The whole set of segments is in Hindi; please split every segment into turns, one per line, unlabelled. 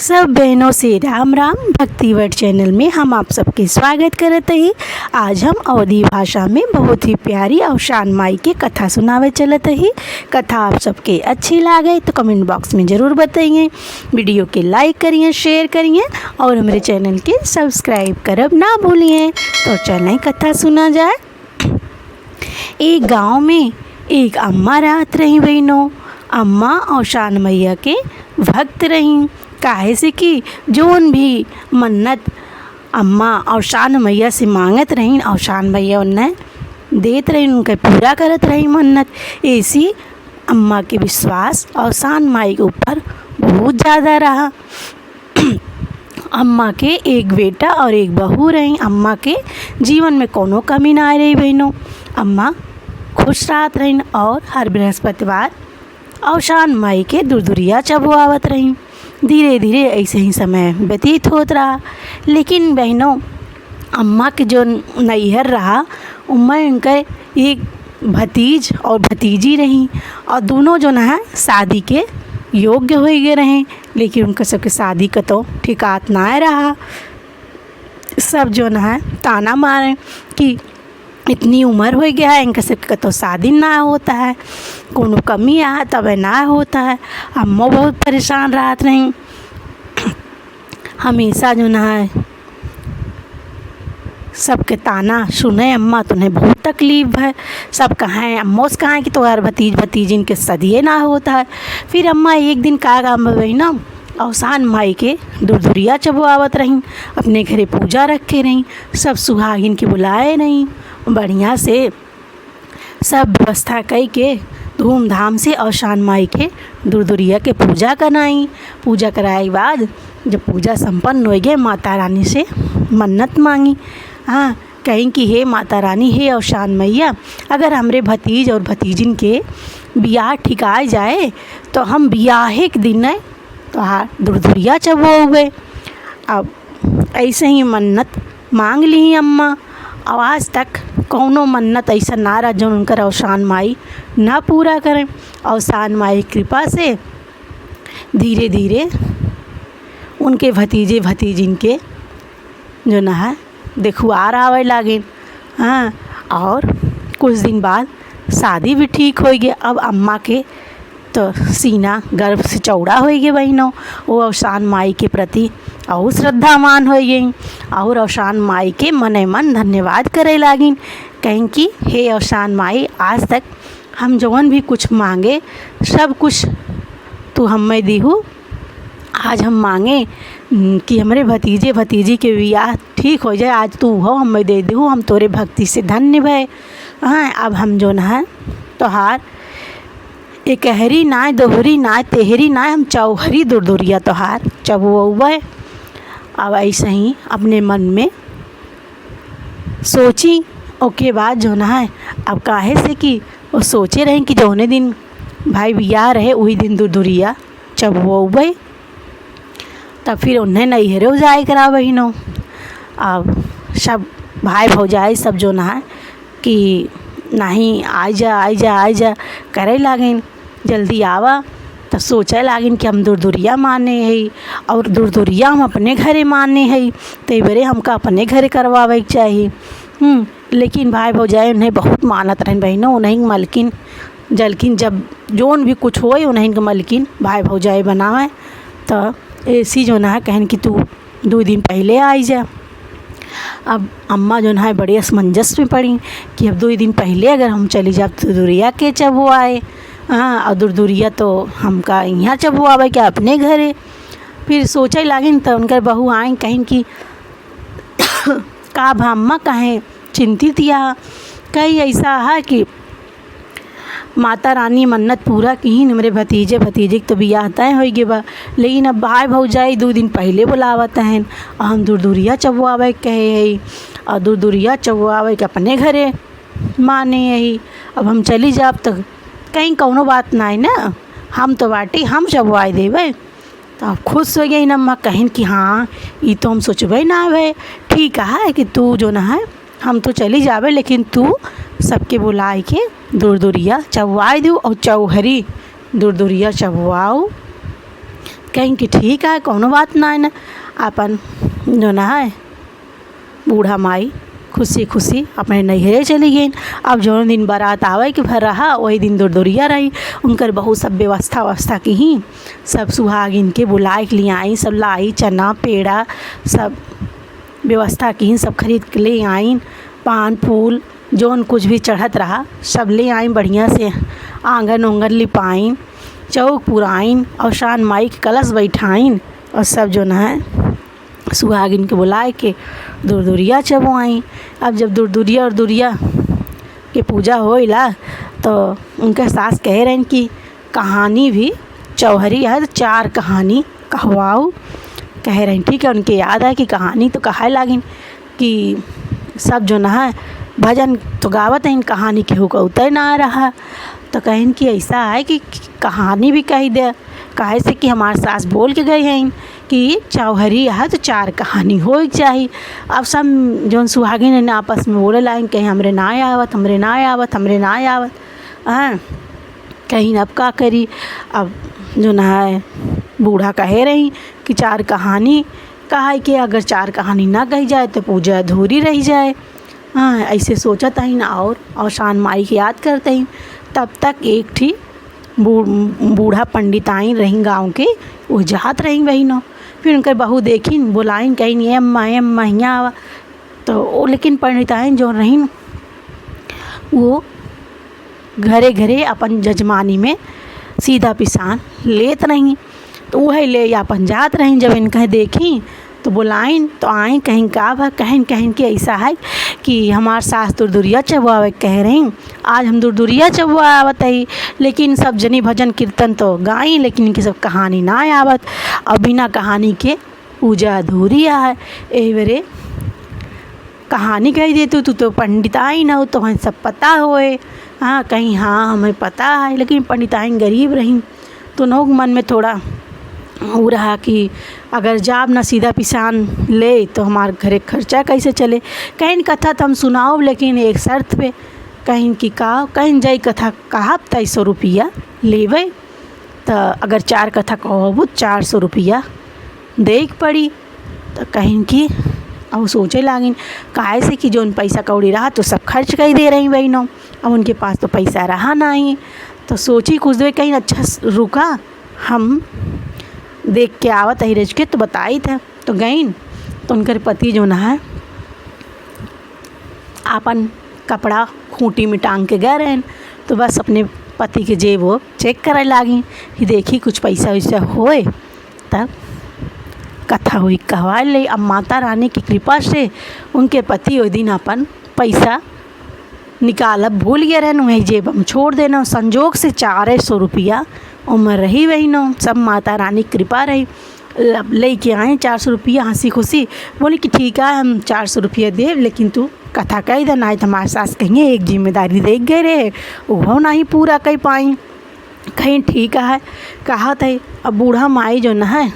सब बहनों से राम राम। भक्तिवर्ड चैनल में हम आप सबके स्वागत करते हैं। आज हम अवधी भाषा में बहुत ही प्यारी अवसान माई के कथा सुनावे चलत ही। कथा आप सबके अच्छी लागे तो कमेंट बॉक्स में ज़रूर बताइए। वीडियो के लाइक करिए, शेयर करिए और हमारे चैनल के सब्सक्राइब करब ना भूलिए। तो चलें कथा सुना जाए। एक गाँव में एक अम्मा रहत रही बहनों। अम्मा अवसान मैया के भक्त रहीं। काहे से कि जोन भी मन्नत अम्मा अवसान मैया से मांगत रहीं, अवसान मैया उन्हें देत रही, उनके पूरा करत रही मन्नत। ऐसी अम्मा के विश्वास अवसान माई के ऊपर बहुत ज़्यादा रहा। अम्मा के एक बेटा और एक बहू रही। अम्मा के जीवन में कोनो कमी ना रही बहनों। अम्मा खुश रहत रही और हर बृहस्पतिवार अवसान माई के दुरदुरिया चबुआवत रही। धीरे धीरे ऐसे ही समय व्यतीत होत रहा। लेकिन बहनों अम्मा के जो नैहर रहा उनमें उनके एक भतीज और भतीजी रही और दोनों जो है शादी के योग्य हो गए रहे। लेकिन उनका सबके शादी का तो ठिकात ना रहा। सब जो है ताना मारे कि इतनी उम्र हो गया है, इनका सबका तो शादी ना होता है, कोनो कमी है तब ना होता है। अम्मा बहुत परेशान रहत रही। हमेशा जो है सबके ताना सुने। अम्मा तुम्हें बहुत तकलीफ़ है। सब कहें अम्मो से कहें कि तो यार भतीज भतीजिन के सदिए ना होता है। फिर अम्मा एक दिन का काम भाई ना अवसान माई के दुरदुरिया चबुआवत रहीं। अपने घरे पूजा रखे रहीं। सब सुहागिन के बुलाए नहीं। बढ़िया से सब व्यवस्था कई के धूमधाम से अवसान माई के दुरदुरिया के पूजा कराई। पूजा कराए के बाद जब पूजा संपन्न हो गए माता रानी से मन्नत मांगी। हाँ, कहीं कि हे माता रानी, हे अवसान मैया, अगर हमरे भतीज और भतीजिन के बियाह ठिकाए जाए तो हम बियाहे के दिन तो हाँ दुरदुरिया चबुए। अब ऐसे ही मन्नत मांग ली अम्मा। और आज तक कौनो मन्नत ऐसा ना रहा जो उनकर अवसान माई ना पूरा करें। अवसान माई कृपा से धीरे धीरे उनके भतीजे भतीजिन के जो ना है देखुआर आवे लागे। हाँ, और कुछ दिन बाद शादी भी ठीक हो गई। अब अम्मा के तो सीना गर्भ से चौड़ा हो गए बहनों। वो अवसान माई के प्रति और श्रद्धामान हो गई और अवसान माई के मने मन धन्यवाद करे लागिन। कहें कि हे अवसान माई, आज तक हम जौन भी कुछ मांगे सब कुछ तू हमें दीहू। आज हम मांगे कि हमारे भतीजे भतीजी के बियाह ठीक हो जाए, आज तू हो हमें दे दीहू। हम तोरे भक्ति से धन्य भय। हाँ, अब हम जो है तोहार एकहरी नाय दोहरी नाय तेहरी नाय, हम चौहरी दुरदुरिया तोहार चबुए। अब ऐसे ही अपने मन में सोची। ओके बाद जो ना है अब काहे से कि वो सोचे रहे कि जौने दिन भाई बियाह रहे वही दिन दुरदुरिया चबुए। तब फिर उन्हें नैहरों जाए करा बहनों। अब सब भाई भौजाई सब जो ना है कि नहीं आई जा करे लागिन, जल्दी आवा। तो सोचे लागिन कि हम दुरदुरिया माने है और दुरदुरिया हम अपने घरे माने है, तो बरे हमका अपने घरे करवावे के चाहिए। लेकिन भाई भौजाई उन्हें बहुत मानत रहन बहनों। उन्हें मलकिन जलकिन जब जोन भी कुछ होए उन्हें मलकिन भाई भौजाई बनावे। तो ऐसी जो ना कहन कि तू 2 दिन पहले आई जा। अब अम्मा जो है बड़े असमंजस में पड़ी कि अब 2 दिन पहले अगर हम चली जाए दुरदुरिया के चबुआए। हाँ, और दुरदुरिया तो हमका यहाँ चबुआवे क्या अपने घरे। फिर सोचे लागिन तो उनकर बहू आई कहीं कि का अम्मा कहें चिंतित या कहीं ऐसा है कि माता रानी मन्नत पूरा की हमारे भतीजे भतीजे तो बियाह तय हो गए बा। लेकिन अब भाई भौजाई 2 दिन पहले बुलावत हैं और हम दुरदुरिया चबुआवे कहे है और दुरदुरिया चबुआवे के अपने घरे माने यही। अब हम चली जाब तो कहीं कौनो बात ना है ना, हम तो बाटी हम चबुआए देवे। तो अब खुश हो गई अम्मा कहें कि हाँ ये तो हम सोचबे ना है। ठीक है कि तू जो ना है हम तो चली जावे, लेकिन तू सबके बुलाए के दुरदुरिया चबुआए दो और चौहरी दुरदुरिया चबुआओ। कहीं कि ठीक है कौनो बात ना है ना। अपन जो ना है बूढ़ा माई खुशी खुशी अपने नैहरे चली गई। अब जो दिन बारात आवे के भर रहा वही दिन दुरदुरिया रही। उनकर बहुत सब व्यवस्था की ही सब सुहागिन के बुलाए के लिए आई, सब लाई चना पेड़ा सब व्यवस्था की ही सब खरीद के ले आई। पान फूल जौन कुछ भी चढ़त रहा सब ले आई, बढ़िया से आंगन उंगन लिपाइन, चौक पुराइन और शान माई के कलश बैठाइन और सब जो न है सुहागिन के बुलाए के दुरदुरिया चबवाई। अब जब दुरदुरिया और दुरिया के पूजा होइला तो उनके सास कह रहे कि कहानी भी चौहरी है तो 4 कहानी कहवाओ। कह रहे ठीक है, उनके याद है कि कहानी तो कहे लागिन कि सब जो न है भजन तो गावत है, कहानी केहू का उतर ना आ रहा। तो कहें कि ऐसा है कि कहानी भी कही दे, काहे से कि हमारे सास बोल के गए हैं कि चौहरी है तो 4 कहानी हो चाहिए। अब सब जौन सुहागिन ने आपस में बोले लाइन कहीं हमरे ना आवत हमरे ना आवत हमरे ना आवत। हाँ कहीं अब का करी। अब जो ना है बूढ़ा कहे रही कि 4 कहानी कहा कि अगर 4 कहानी ना कही जाए तो पूजा अधूरी रह जाए। हाँ ऐसे सोचत ही ना और शान माई की याद करते ही। तब तक एक थी बूढ़ा पंडित आई रही गाँव के, वो जात रही वही न। फिर उनकर बहू देखी बुलाइन कहीं अम्मा यहाँ आवा। तो वो लेकिन पंडिताइन जो रही वो घरे घरे अपन जजमानी में सीधा पिसान लेत रही। तो वही ले अपन जात रही। जब इनका देखी तो बुलाइन तो आए कहीं का भा कहीं कि ऐसा है कि हमार सास दुरदुरिया चबवावे कह रही। आज हम दुरदुरिया चबवा आवत है, लेकिन सब जनी भजन कीर्तन तो गाई लेकिन इनकी सब कहानी ना आवत। और बिना कहानी के पूजा अधूरी है। यही बेरे कहानी कही दे तू तो पंडिताइन हो तो हमें सब पता होए। हाँ कहीं हाँ हमें पता है, लेकिन पंडिताइन गरीब रही तो नोक मन में थोड़ा वो रहा कि अगर जाब ना सीधा पिसान ले तो हमारे घरे खर्चा कैसे चले। कहीं कथा तो हम सुनाओ लेकिन एक शर्त पे। कहीं की का कहीं जाई कथा कहा 250 रुपया लेवे। तो अगर 4 कथा कहबू 400 रुपया दे पड़ी। तो कहीं की अब सोचे लागिन काहे से कि जोन पैसा कौड़ी रहा तो सब खर्च कर दे रही बहनों। अब उनके पास तो पैसा रहा नहीं। तो सोची कुछ देर कहीं अच्छा रुका हम देख के आवत ही रज के तो बताई था। तो गईन तो उनकर पति जो ना है अपन कपड़ा खूंटी में टांग के गए रहें। तो बस अपने पति के जेब वो चेक करे लागी कि देखी कुछ पैसा वैसा होए तब कथा हुई कहवा ले। अब माता रानी की कृपा से उनके पति उस दिन अपन पैसा निकालब भूल गए रहन, वही जेब हम छोड़ देना। संजोग से 400 रुपया उम्र रही वही नो। सब माता रानी कृपा रही। ले के आए 400 रुपया हंसी खुशी। बोले कि ठीक है हम 400 रुपया दे, लेकिन तू कथा कही दे ना तो हमारे सास कहेंगे एक जिम्मेदारी देख गए रे वो नहीं पूरा कर पाई। कहीं ठीक है कहा थे। अब बूढ़ा माई जो न है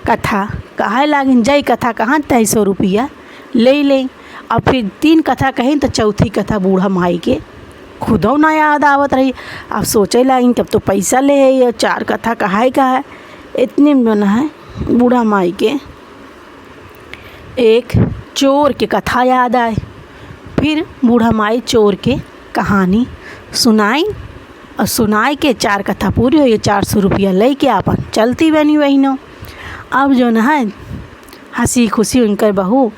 कथा कहे लागिन जाई कथा कहाँ 250 रुपया ले। अब फिर 3 कथा कहीं तो चौथी कथा बूढ़ा माई के खुदों ना याद आवत रही। अब सोचे लागिन तब तो पैसा ले है 4 कथा कहा है। इतने में न है बूढ़ा माई के एक चोर के कथा याद आए। फिर बूढ़ा माई चोर के कहानी सुनाई और सुनाई के 4 कथा पूरी हुई। 400 रुपया ले के अपन चलती बनी वही नो। अब जो न है हंसी खुशी उनकर बहू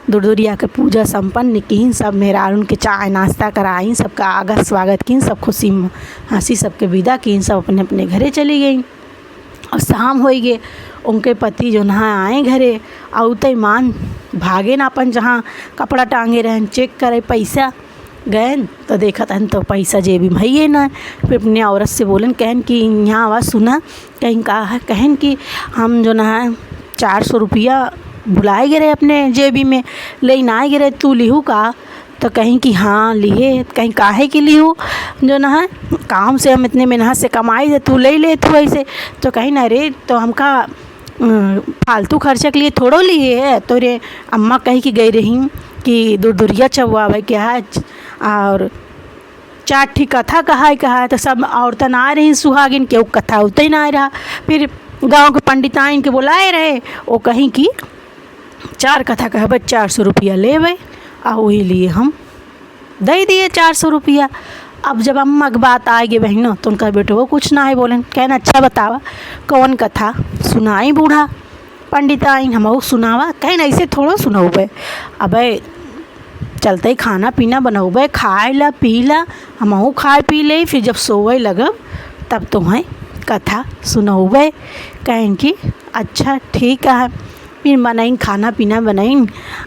दुरदुरिया के पूजा संपन्न की। सब मेहरारून के चाय नाश्ता कराई, सबका आगत स्वागत की, सब खुशी हंसी सबके विदा की, सब अपने अपने घरे चली गई। और शाम हो गए उनके पति जो ना आए घरे आउते मान भागे ना अपन जहाँ कपड़ा टांगे रहें चेक करे पैसा गए तो देखा था तो पैसा जेबी में है ना। फिर अपने औरत से बोलन कहन कि यहाँ आवाज़ सुना कहीं कहा है। कहन कि हम जो ना 400 रुपया भुलाए गिरे अपने जेबी में ले ना गिरे तू लिहू का। तो कहीं कि हाँ लिए। कहीं काहे कि लिहू जो ना है काम से हम इतने मेहनत से कमाई दे तू ले तू ऐसे। तो कहीं ना रे तो हमका फालतू खर्चा के लिए थोड़ो लिए है। तो रे अम्मा कही कि गई रही कि दुरदुरिया चबवावे के है और 4 ठी कथा कहा तो सब औरतन आ रही सुहागिन के, वो कथा उतई ना आ रहा। फिर गांव के पंडिताइन के बुलाए रहे, वो कहीं कि 4 कथा कहब 400 रुपया लेवे, आ वही लिए हम दे दिए 400 रुपया। अब जब अम्मा की बात आएगी बहनों तो उनका बेटो कुछ ना है बोलें, कहना अच्छा बतावा कौन कथा सुनाई बूढ़ा पंडिताइन, हम सुनावा, कहना ऐसे थोड़ा सुनौबे, अबे चलते ही खाना पीना बनौबे, खाए ला पी ला, हम खाए पी ले, फिर जब सोवे लगब तब तुम्हें कथा सुनौबे। कहें कि अच्छा ठीक है। फिर बनाइन खाना पीना बनाइन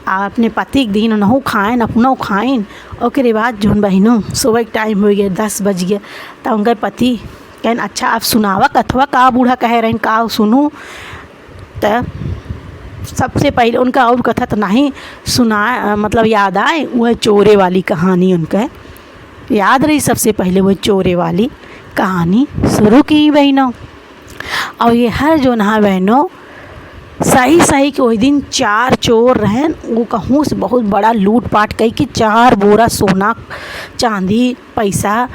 और अपने पति के दिन उनहु खाएन अपनों खाइन। ओकरे बाद जोन बहनों सुबह के टाइम हो गया 10 बज गया, तो उनके पति कहन अच्छा आप सुनावा कथवा का बूढ़ा कह रहे का सुनूँ। तो सबसे पहले उनका और कथा तो नहीं सुना मतलब याद आए, वह चोरे वाली कहानी उनका याद रही। सबसे पहले वह चोरे वाली कहानी शुरू की बहनों। और ये हर जो नहा बहनों सही कि वही दिन 4 चोर रहें, वो कहूँ से बहुत बड़ा लूट पाट कई कि 4 बोरा सोना चांदी पैसा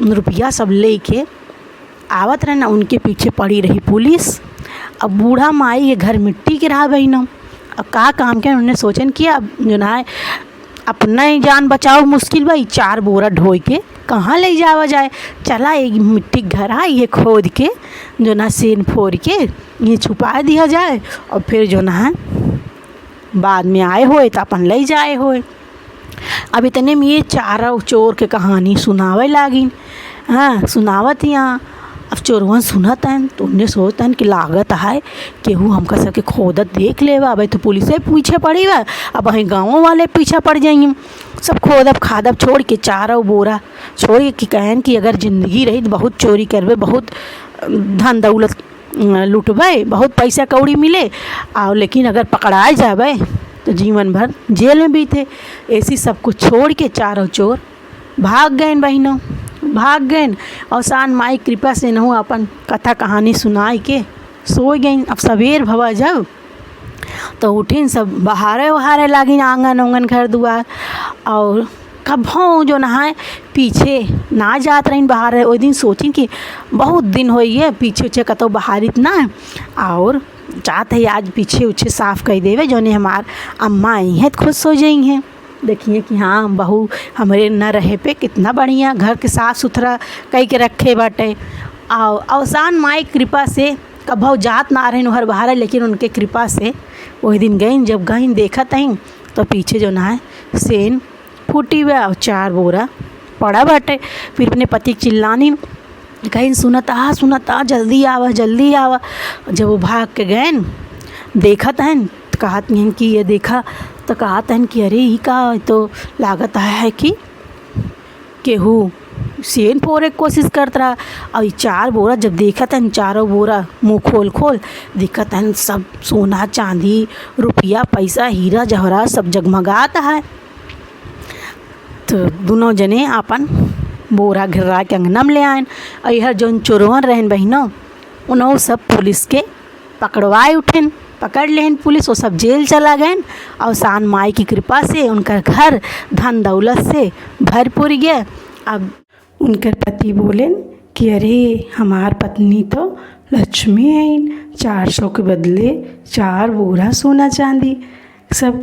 रुपया सब ले के आवत रहे ना। उनके पीछे पड़ी रही पुलिस। अब बूढ़ा माई ये घर मिट्टी के रहा बहनों। अब का काम किया उन्होंने सोचन किया, अब जो ना है अपना ही जान बचाओ मुश्किल भाई, 4 बोरा ढोई के कहाँ ले जावा जाए। चला एक मिट्टी घर आ ये खोद के जो ना सेन फोड़ के ये छुपा दिया जाए, और फिर जो ना है बाद में आए होए तो अपन ले जाए होए। अब इतने में ये 4 चोर के कहानी सुनावे लागिन। हाँ सुनावत यहाँ अब चोरवन सुनत हैं तो उन्हें सोचतन कि लागत है केहू हमका सबके खोदत देख लेवा। अब तो पुलिस पीछे पड़ी बा, अब वहीं गाँव वाले पीछे पड़ जाएंगे। सब खोदब खादब छोड़ के 4 बोरा छोड़ के कि कहन कि अगर ज़िंदगी रही तो बहुत चोरी करबे, बहुत धन दौलत लुटबे, बहुत पैसा कौड़ी मिले, और लेकिन अगर पकड़ाए जाबे तो जीवन भर जेल में बीते। ऐसी सब कुछ छोड़ के 4 चोर भाग गए बहनों, भाग गए। और सान माई कृपा से नहु अपन कथा कहानी सुनाई के सो गई। अब सवेर भवा जब तो उठिन सब बहारे वहारे लागिन आंगन उंगन घर दुआर, और कभों जो नहाए पीछे ना जात रही बाहर। ओई दिन सोचिन कि बहुत दिन हो है पीछे उछे कतो बहारित ना, और चाहते है आज पीछे उछे साफ़ कर देवे जो ने हमार अम्मा आई हैं तो खुश हो जाई हैं। देखिए कि हाँ बहू हमारे न रहे पे कितना बढ़िया घर के साफ़ सुथरा कई के रखे बाटे। और अवसान माई कृपा से कभो जात ना रहे हर बाहर, लेकिन उनके कृपा से वही दिन गई। जब गई देखत आई तो पीछे जो ना है सेन फूटी हुआ और 4 बोरा पड़ा बाटे। फिर अपने पति चिल्लानी कहीं सुनता जल्दी आवा। जब वो भाग के गए देखत हैं तो कहत हैं कि ये देखा तो कहत हैं कि अरे ही का तो लागत है कि केहू सेन फोड़े की कोशिश करता रहा। और 4 बोरा जब देखत हैं 4 बोरा मुँह खोल देखत हैं सब सोना चांदी रुपया पैसा हीरा जवाहरात सब जगमगाता है। तो दोनों जने अपन बोरा घिरा के अंगना में ले आए। और यह जौन चोरवन रहन बहनों उन्होंने सब पुलिस के पकड़वाए उठेन, पकड़ लेन पुलिस, वो सब जेल चला गए। और सान माई की कृपा से उनका घर धन दौलत से भरपूर गया। अब उनके पति बोले कि अरे हमार पत्नी तो लक्ष्मी है, 400 के बदले 4 बोरा सोना चांदी सब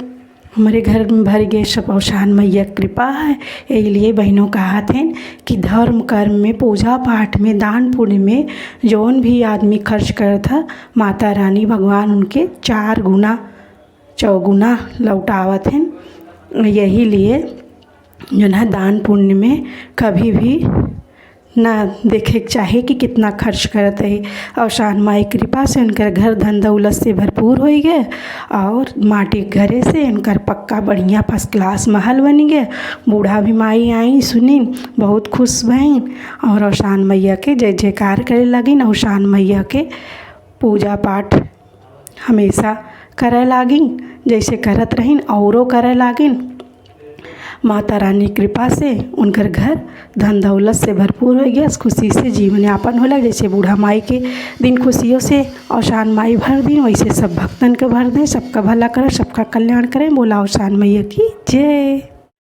हमारे घर में भर गए। सब औसान मैया कृपा है। इसलिए बहनों कहा थे कि धर्म कर्म में पूजा पाठ में दान पुण्य में जौन भी आदमी खर्च करता माता रानी भगवान उनके 4 गुना चौगुना लौटावत हैं। यही लिए जो है दान पुण्य में कभी भी ना देखे चाहे कि कितना खर्च करते है। और शान माई कृपा से उनकर घर धन दौलत से भरपूर हो गए, और माटी घरे से उनकर पक्का बढ़िया फर्स्ट क्लास महल बन गए। बूढ़ा भी माई आई सुनी बहुत खुश भईन, और औशान मैया के जय जयकार करे लगिन। औशान मैया के पूजा पाठ हमेशा करे लागिन, जैसे करत रहिन औरों करे लागिन। माता रानी कृपा से उनकर घर धन दौलत से भरपूर हो गया। खुशी से जीवन यापन होला। जैसे बूढ़ा माई के दिन खुशियों से औशान माई भर दी, वैसे सब भक्तन के भर दें। सबका भला करें, सबका कल्याण करें। बोला औशान मैया की जय।